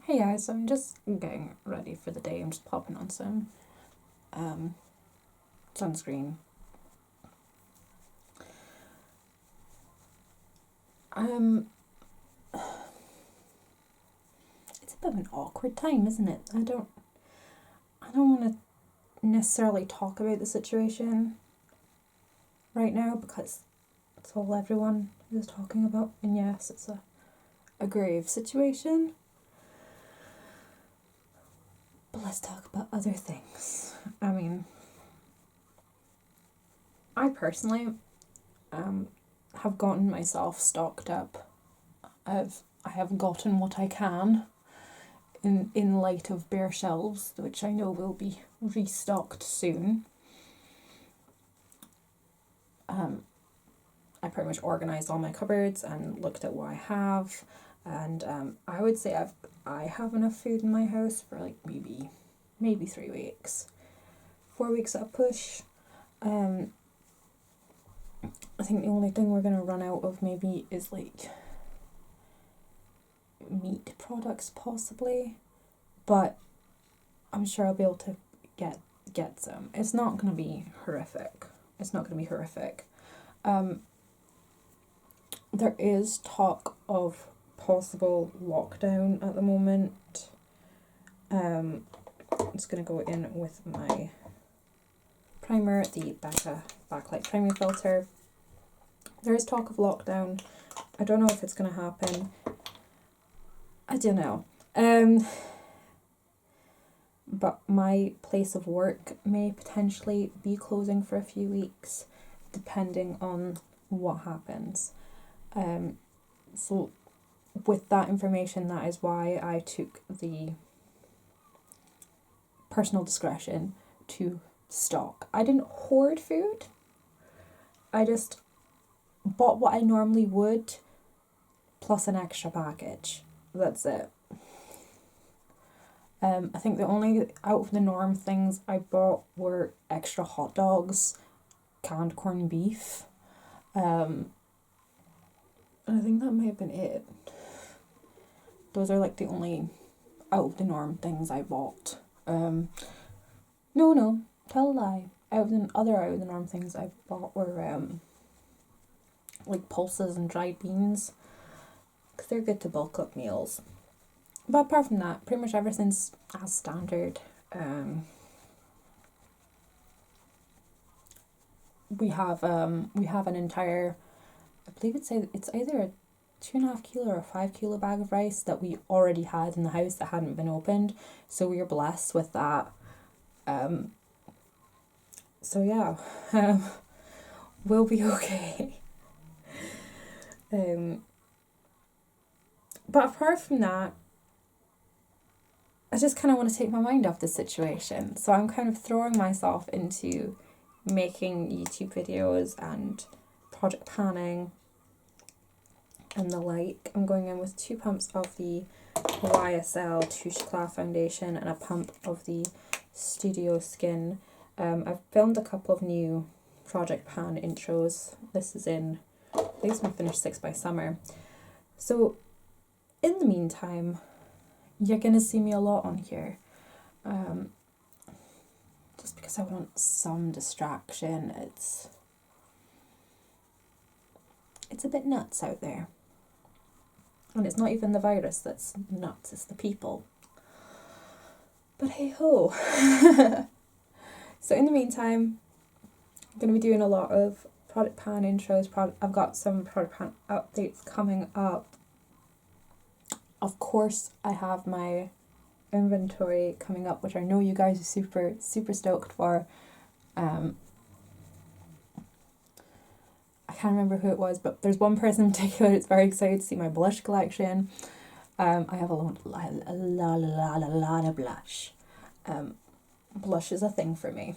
Hey guys, I'm just getting ready for the day. I'm just popping on some sunscreen. It's a bit of an awkward time, isn't it? I don't want to necessarily talk about the situation right now because it's all everyone is talking about. And yes, it's a grave situation. But let's talk about other things. I mean, I personally have gotten myself stocked up. I have gotten what I can in light of bare shelves, which I know will be restocked soon. I pretty much organised all my cupboards and looked at what I have, and I would say I have enough food in my house for like maybe 3 weeks, 4 weeks at a push. I think the only thing we're gonna run out of maybe is like meat products possibly, but I'm sure I'll be able to get some. It's not gonna be horrific. There is talk of possible lockdown at the moment. I'm just gonna go in with my primer, the Becca Backlight Primer Filter. There is talk of lockdown. I don't know if it's gonna happen. I don't know. But my place of work may potentially be closing for a few weeks, depending on what happens. So with that information, that is why I took the personal discretion to stock. I didn't hoard food. I just bought what I normally would, plus an extra package. That's it. I think the only out of the norm things I bought were extra hot dogs, canned corned beef. And I think that may have been it. Those are like the only out of the norm things I bought. No, tell a lie. Out of the norm things I bought were like pulses and dried beans, because they're good to bulk up meals. But apart from that, pretty much everything's as standard. We have an entire, I believe it's either a 2.5 kilo or a 5 kilo bag of rice that we already had in the house that hadn't been opened. So we were blessed with that. So yeah, we'll be okay. But apart from that, I just kind of want to take my mind off the situation. So I'm kind of throwing myself into making YouTube videos and project planning and the like. I'm going in with 2 pumps of the YSL Touche Éclat foundation and a pump of the Studio Skin. I've filmed a couple of new project pan intros. This is in, I think it's my finished 6 by summer. So in the meantime, you're gonna see me a lot on here. Just because I want some distraction. It's a bit nuts out there. And it's not even the virus that's nuts, it's the people. But hey ho. So in the meantime, I'm going to be doing a lot of product pan intros. I've got some product pan updates coming up. Of course, I have my inventory coming up, which I know you guys are super, super stoked for. I can't remember who it was, but there's one person in particular that's very excited to see my blush collection. I have a lot of blush. Blush is a thing for me.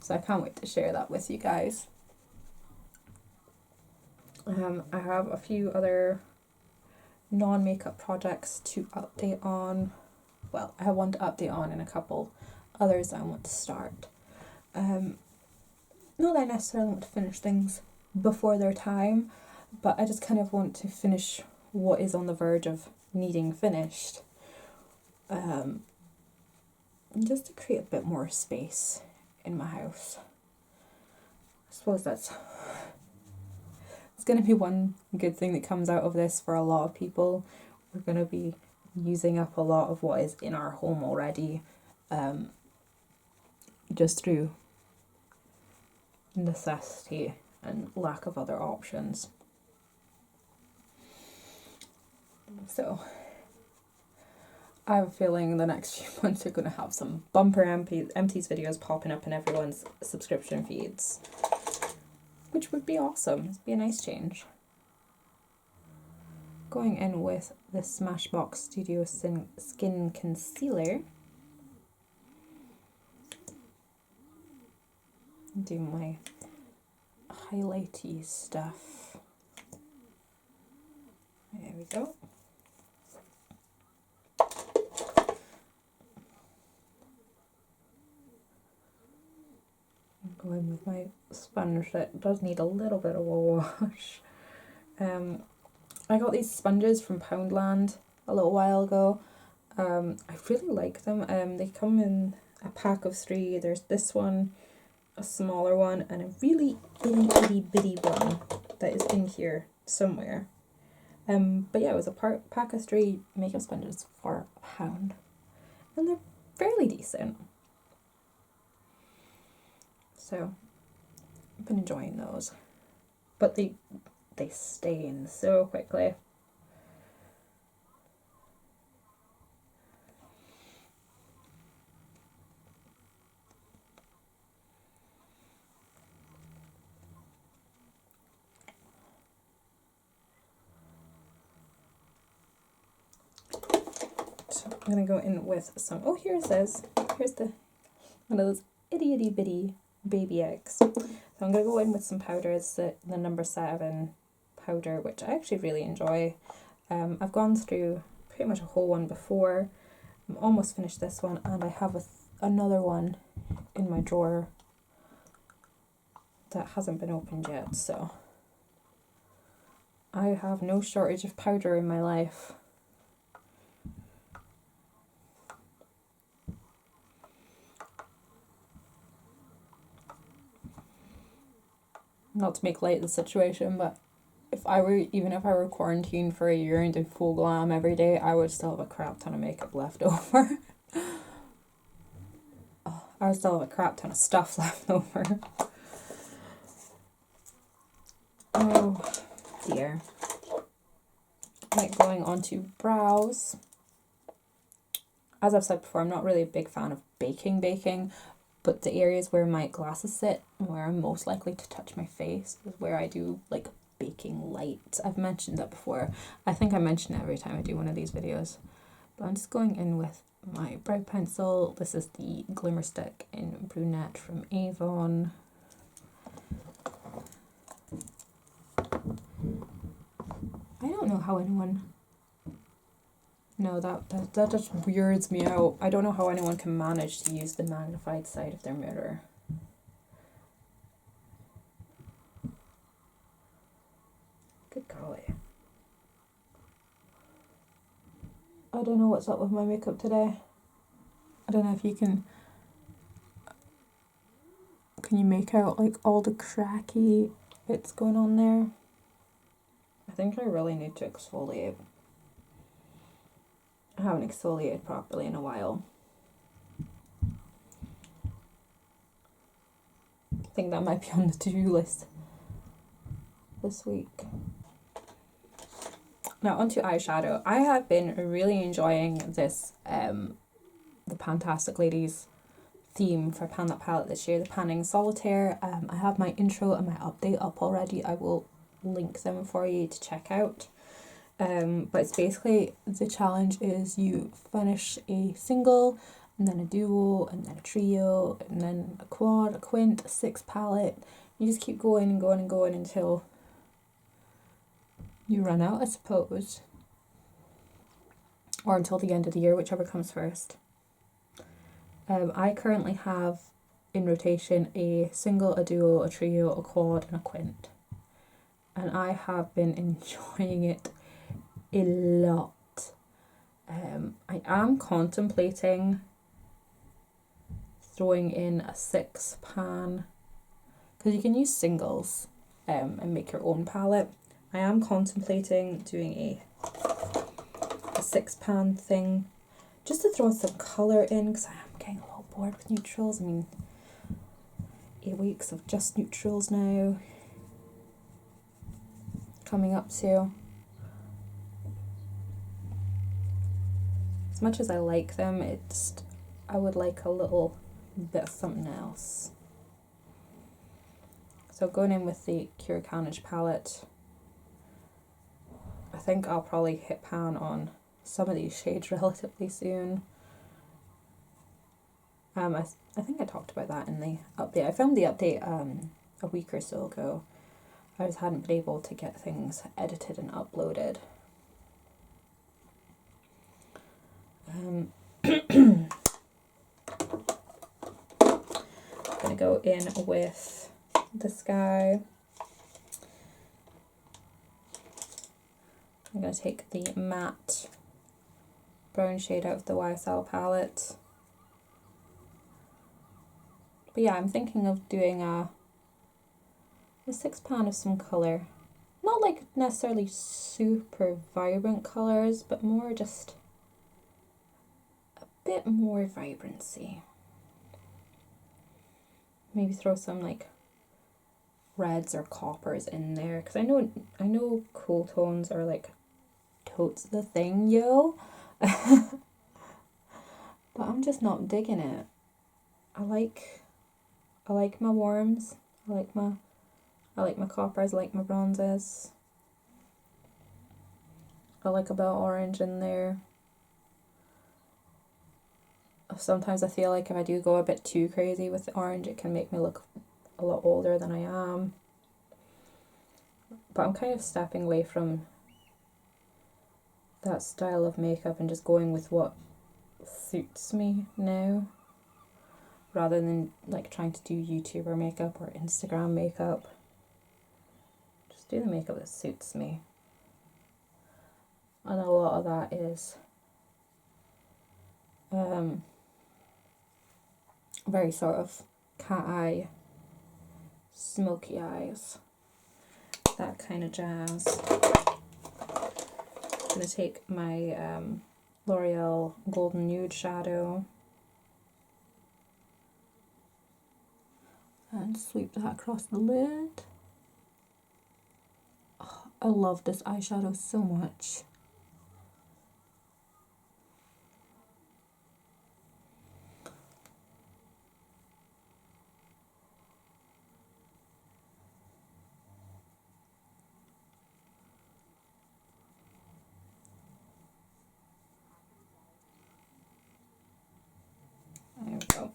So I can't wait to share that with you guys. I have a few other non-makeup projects to update on. Well, I have one to update on and a couple others I want to start. Not that I necessarily want to finish things before their time, but I just kind of want to finish what is on the verge of needing finished. just to create a bit more space in my house. I suppose it's going to be one good thing that comes out of this for a lot of people. We're going to be using up a lot of what is in our home already, just through necessity and lack of other options. So I have a feeling the next few months are going to have some bumper empties videos popping up in everyone's subscription feeds, which would be awesome. It'd be a nice change. Going in with the Smashbox Studio Skin Concealer. Do my highlighty stuff. There we go. Go in with my sponge that does need a little bit of a wash. I got these sponges from Poundland a little while ago. I really like them. They come in a pack of 3. There's this one, a smaller one, and a really itty bitty one that is in here somewhere. But yeah, it was a pack of 3 makeup sponges for £1, and they're fairly decent. So I've been enjoying those, but they stain so quickly. So I'm gonna go in with some. Oh, here's the one of those itty bitty baby eggs. So I'm gonna go in with some powder. It's the number 7 powder, which I actually really enjoy. I've gone through pretty much a whole one before. I'm almost finished this one, and I have another one in my drawer that hasn't been opened yet, so I have no shortage of powder in my life. Not to make light of the situation, but if I were quarantined for a year and did full glam every day, I would still have a crap ton of makeup left over. I would still have a crap ton of stuff left over. Oh dear. Right, going on to brows. As I've said before, I'm not really a big fan of baking, but the areas where my glasses sit, where I'm most likely to touch my face, is where I do like baking light. I've mentioned that before. I think I mention it every time I do one of these videos. But I'm just going in with my brow pencil. This is the Glimmer Stick in Brunette from Avon. I don't know how anyone... No, that just weirds me out. I don't know how anyone can manage to use the magnified side of their mirror. Good golly. I don't know what's up with my makeup today. I don't know if you can you make out like all the cracky bits going on there? I think I really need to exfoliate. I haven't exfoliated properly in a while. I think that might be on the to-do list this week. Now onto eyeshadow. I have been really enjoying this the Pantastic Ladies theme for Pan That Palette this year, the Panning Solitaire. I have my intro and my update up already. I will link them for you to check out. But it's basically, the challenge is you finish a single, and then a duo, and then a trio, and then a quad, a quint, a 6 palette. You just keep going and going and going until you run out, I suppose. Or until the end of the year, whichever comes first. I currently have in rotation a single, a duo, a trio, a quad, and a quint. And I have been enjoying it a lot. I am contemplating throwing in a 6-pan, because you can use singles and make your own palette. I am contemplating doing a 6-pan thing just to throw some colour in, because I am getting a little bored with neutrals. I mean, 8 weeks of just neutrals now coming up to. As much as I like them, I would like a little bit of something else. So going in with the Kira Carnage palette, I think I'll probably hit pan on some of these shades relatively soon. I think I talked about that in the update. I filmed the update a week or so ago. I just hadn't been able to get things edited and uploaded. Gonna go in with the Sky. I'm going to take the matte brown shade out of the YSL palette. But yeah, I'm thinking of doing a 6-pan of some colour. Not like necessarily super vibrant colours, but more just a bit more vibrancy. Maybe throw some like reds or coppers in there, because I know cool tones are like totes the thing, yo. But I'm just not digging it. I like my warms. I like my coppers. I like my bronzes. I like a bit of orange in there. Sometimes I feel like if I do go a bit too crazy with the orange, it can make me look a lot older than I am. But I'm kind of stepping away from that style of makeup and just going with what suits me now, rather than like trying to do YouTuber makeup or Instagram makeup. Just do the makeup that suits me. And a lot of that is very sort of cat eye, smoky eyes, that kind of jazz. I'm going to take my L'Oreal Golden Nude shadow and sweep that across the lid. Oh, I love this eyeshadow so much. There we go.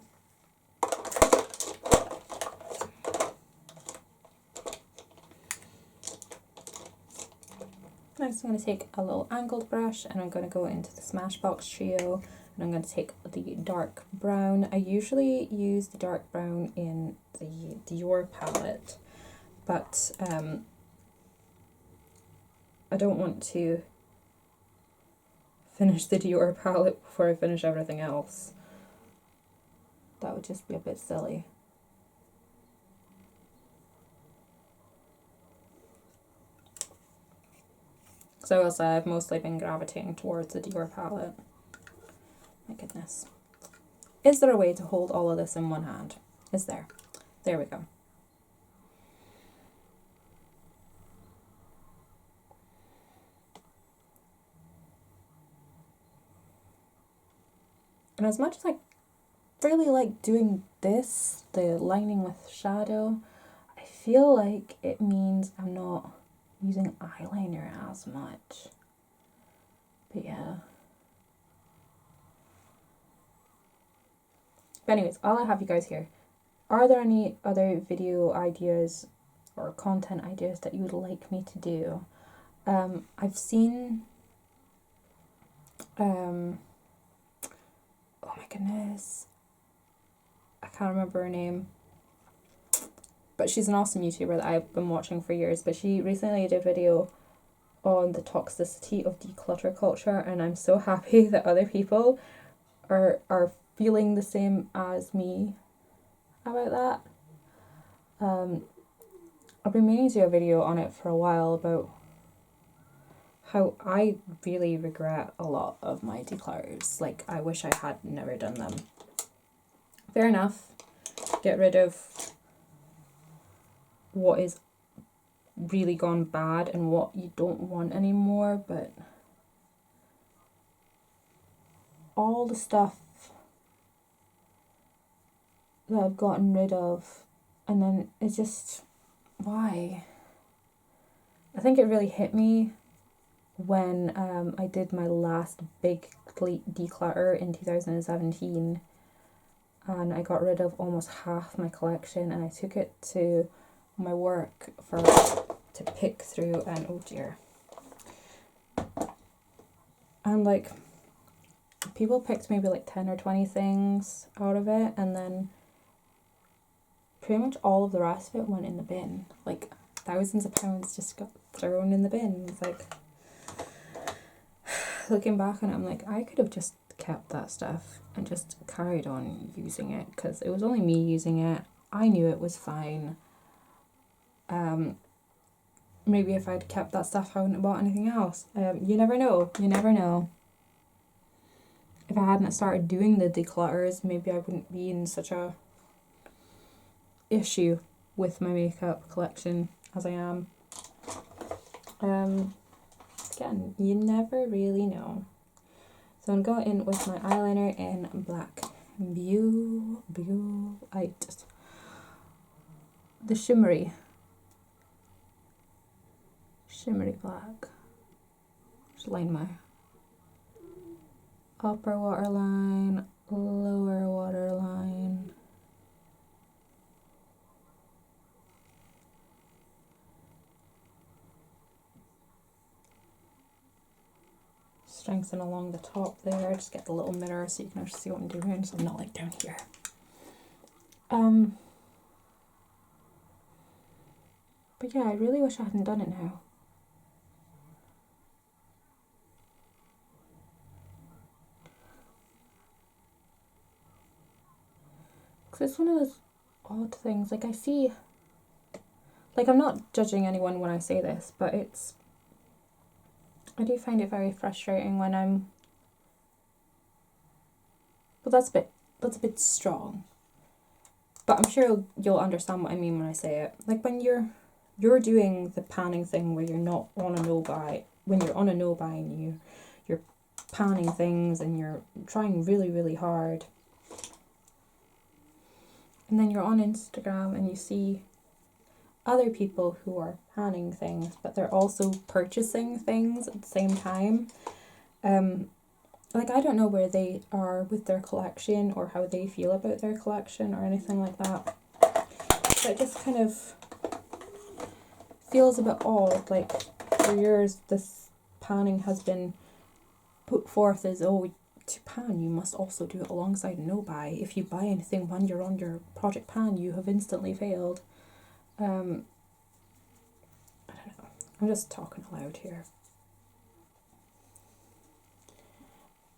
Next I'm going to take a little angled brush and I'm going to go into the Smashbox Trio and I'm going to take the dark brown. I usually use the dark brown in the Dior palette, but I don't want to finish the Dior palette before I finish everything else. That would just be a bit silly. So as I've mostly been gravitating towards the Dior palette. My goodness. Is there a way to hold all of this in one hand? Is there? There we go. And as much as I really like doing this, the lining with shadow, I feel like it means I'm not using eyeliner as much. But yeah. But anyways, I'll have you guys here. Are there any other video ideas or content ideas that you would like me to do? I've seen oh my goodness, I can't remember her name, but she's an awesome YouTuber that I've been watching for years. But she recently did a video on the toxicity of declutter culture, and I'm so happy that other people are feeling the same as me about that. I've been meaning to do a video on it for a while about how I really regret a lot of my declutters. Like, I wish I had never done them. Fair enough, get rid of what is really gone bad and what you don't want anymore, but all the stuff that I've gotten rid of, and then it's just, why? I think it really hit me when I did my last big declutter in 2017, and I got rid of almost half my collection, and I took it to my work to pick through, and oh dear. And like, people picked maybe like 10 or 20 things out of it, and then pretty much all of the rest of it went in the bin. Like, thousands of pounds just got thrown in the bin. It's like, looking back on it, I'm like, I could have just kept that stuff and just carried on using it, because it was only me using it. I knew it was fine. Maybe if I'd kept that stuff, I wouldn't have bought anything else. You never know. You never know. If I hadn't started doing the declutters, maybe I wouldn't be in such a issue with my makeup collection as I am. Again, you never really know. So I'm going in with my eyeliner in Black Beaulight. The shimmery black. Just line my upper waterline, lower waterline. Strengthen along the top there. Just get the little mirror so you can actually see what I'm doing, so I'm not like down here. But yeah, I really wish I hadn't done it now. Because it's one of those odd things. Like, I see, like, I'm not judging anyone when I say this, but I do find it very frustrating when well, that's a bit strong. But I'm sure you'll understand what I mean when I say it. Like, when you're doing the panning thing where you're not on a no-buy, when you're on a no-buy and you're panning things and you're trying really, really hard. And then you're on Instagram and you see other people who are panning things, but they're also purchasing things at the same time. Like, I don't know where they are with their collection or how they feel about their collection or anything like that. But it just kind of feels a bit odd. Like, for years, this panning has been put forth as, oh, to pan, you must also do it alongside no-buy. If you buy anything when you're on your project pan, you have instantly failed. I don't know. I'm just talking aloud here.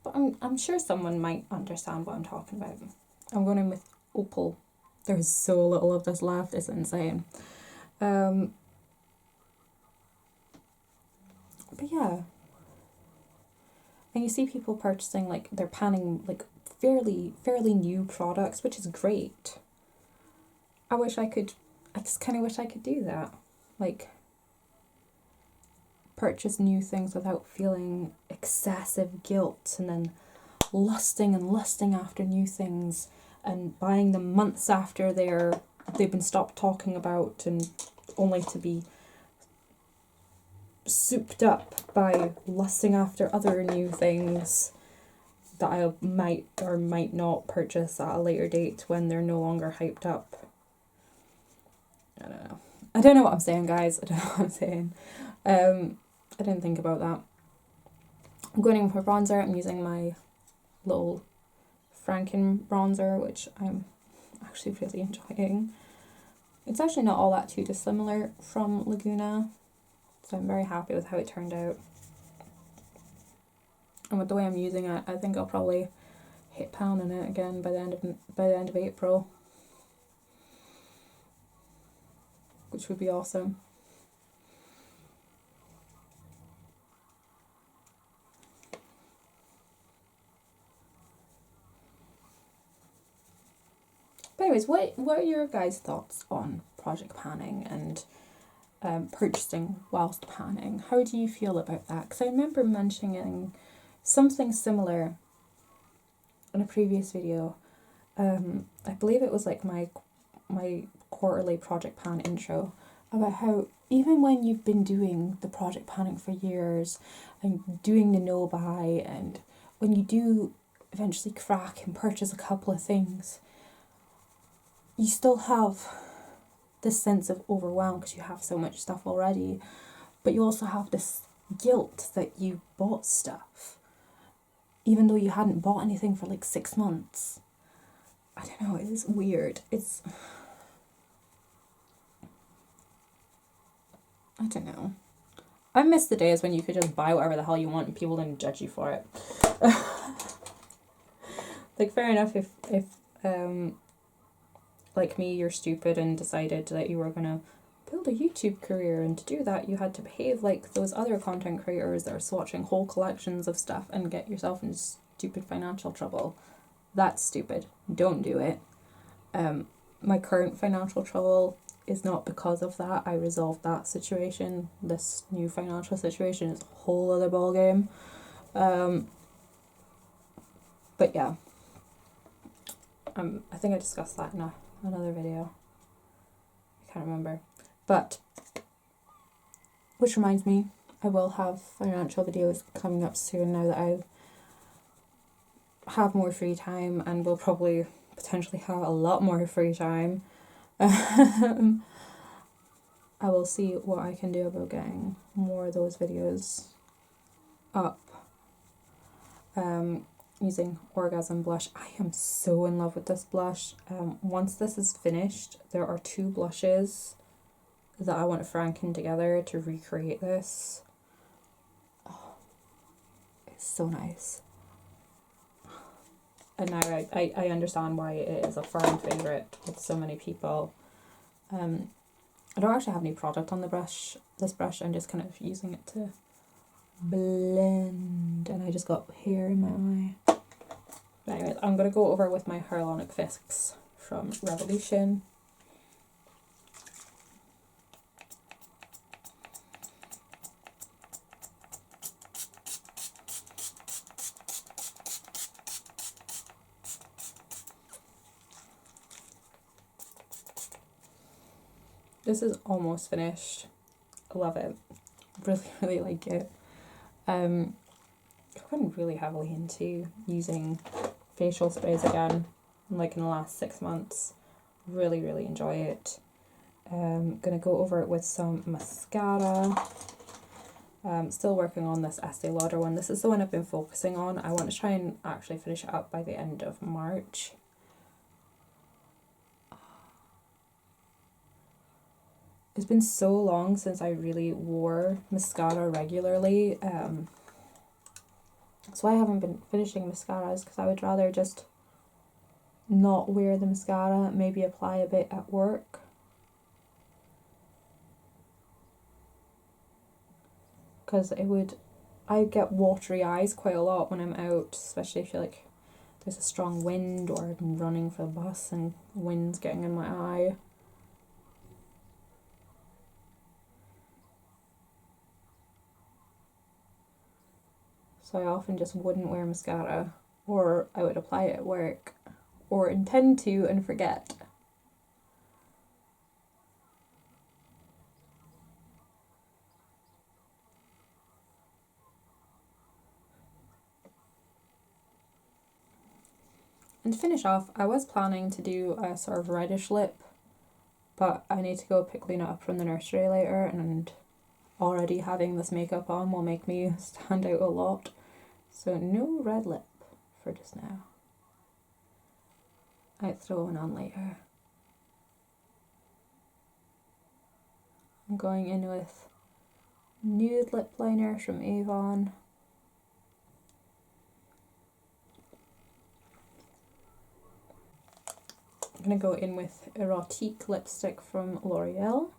But I'm sure someone might understand what I'm talking about. I'm going in with Opal. There's so little of this left, it's insane. But yeah. And you see people purchasing, like, they're panning, like, fairly new products, which is great. I just kind of wish I could do that. Like, purchase new things without feeling excessive guilt and then lusting after new things and buying them months after they've been stopped talking about, and only to be souped up by lusting after other new things that I might or might not purchase at a later date when they're no longer hyped up. I don't know what I'm saying, guys. I don't know what I'm saying. I didn't think about that. I'm going in with my bronzer. I'm using my little Franken bronzer, which I'm actually really enjoying. It's actually not all that too dissimilar from Laguna, So I'm very happy with how it turned out. And with the way I'm using it, I think I'll probably hit pan in it again by the end of April, which would be awesome. But anyways, what are your guys' thoughts on project panning and purchasing whilst panning? How do you feel about that? Because I remember mentioning something similar in a previous video. I believe it was like my quarterly project pan intro, about how even when you've been doing the project panning for years and doing the no buy, and when you do eventually crack and purchase a couple of things, you still have this sense of overwhelm because you have so much stuff already, but you also have this guilt that you bought stuff even though you hadn't bought anything for like 6 months. I don't know, it is weird. I don't know. I miss the days when you could just buy whatever the hell you want and people didn't judge you for it. Like, fair enough if like me, you're stupid and decided that you were gonna build a YouTube career, and to do that you had to behave like those other content creators that are swatching whole collections of stuff and get yourself in stupid financial trouble. That's stupid. Don't do it. My current financial trouble is not because of that. I resolved that situation. This new financial situation is a whole other ballgame. But yeah, I think I discussed that in another video. I can't remember. But, which reminds me, I will have financial videos coming up soon now that I have more free time, and will probably potentially have a lot more free time. I will see what I can do about getting more of those videos up. Using Orgasm Blush. I am so in love with this blush. Once this is finished, there are 2 blushes that I want to franken together to recreate this. Oh, it's so nice. And now I understand why it is a firm favourite with so many people. I don't actually have any product on this brush. I'm just kind of using it to blend, and I just got hair in my eye. But anyways, I'm going to go over with my Hyaluronic Fix from Revolution. This is almost finished. I love it. Really, really like it. I've gotten really heavily into using facial sprays again, like in the last 6 months. Really, really enjoy it. Gonna go over it with some mascara. Still working on this Estee Lauder one. This is the one I've been focusing on. I want to try and actually finish it up by the end of March. It's been so long since I really wore mascara regularly. So I haven't been finishing mascaras because I would rather just not wear the mascara, maybe apply a bit at work. Because I get watery eyes quite a lot when I'm out, especially if there's a strong wind, or I'm running for the bus and wind's getting in my eye. So I often just wouldn't wear mascara, or I would apply it at work, or intend to and forget. And to finish off, I was planning to do a sort of reddish lip, but I need to go pick Luna up from the nursery later, and already having this makeup on will make me stand out a lot. So no red lip for just now. I'd throw one on later. I'm going in with nude lip liner from Avon. I'm going to go in with Erotique lipstick from L'Oreal.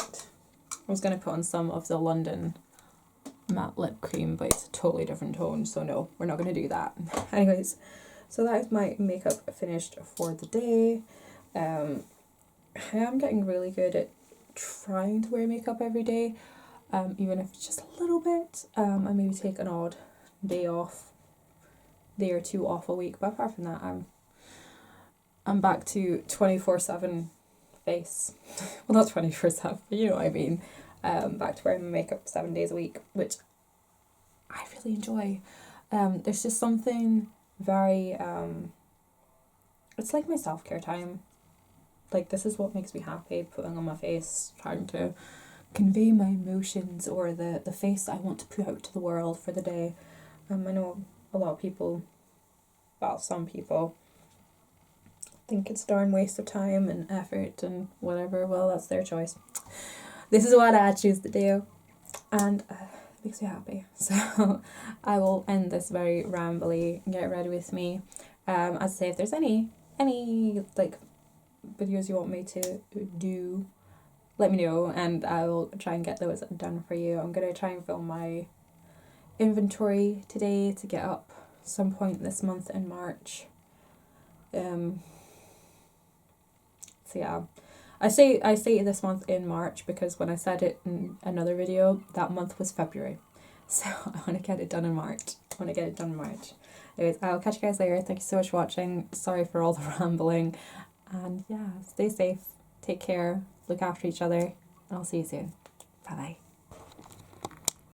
I was going to put on some of the London matte lip cream, but it's a totally different tone, so no, we're not going to do that. Anyways, so that is my makeup finished for the day. I am getting really good at trying to wear makeup every day, even if it's just a little bit. I maybe take an odd day or two off a week, but apart from that, I'm back to 24/7 face. Well, not 24/7, but you know what I mean. Back to wearing my makeup 7 days a week, which I really enjoy. There's just something very it's like my self-care time. Like, this is what makes me happy, putting on my face, trying to convey my emotions or the face I want to put out to the world for the day. I know a lot of people, well, some people think it's a darn waste of time and effort and whatever. Well, that's their choice. This is what I choose to do, and it makes me happy. So I will end this very rambly, get ready with me. As I say, if there's any like videos you want me to do, let me know and I will try and get those done for you. I'm gonna try and film my inventory today to get up some point this month in March. So yeah, I say this month in March because when I said it in another video, that month was February. So I want to get it done in March. Anyways, I'll catch you guys later. Thank you so much for watching. Sorry for all the rambling. And yeah, stay safe, take care, look after each other, and I'll see you soon. Bye bye.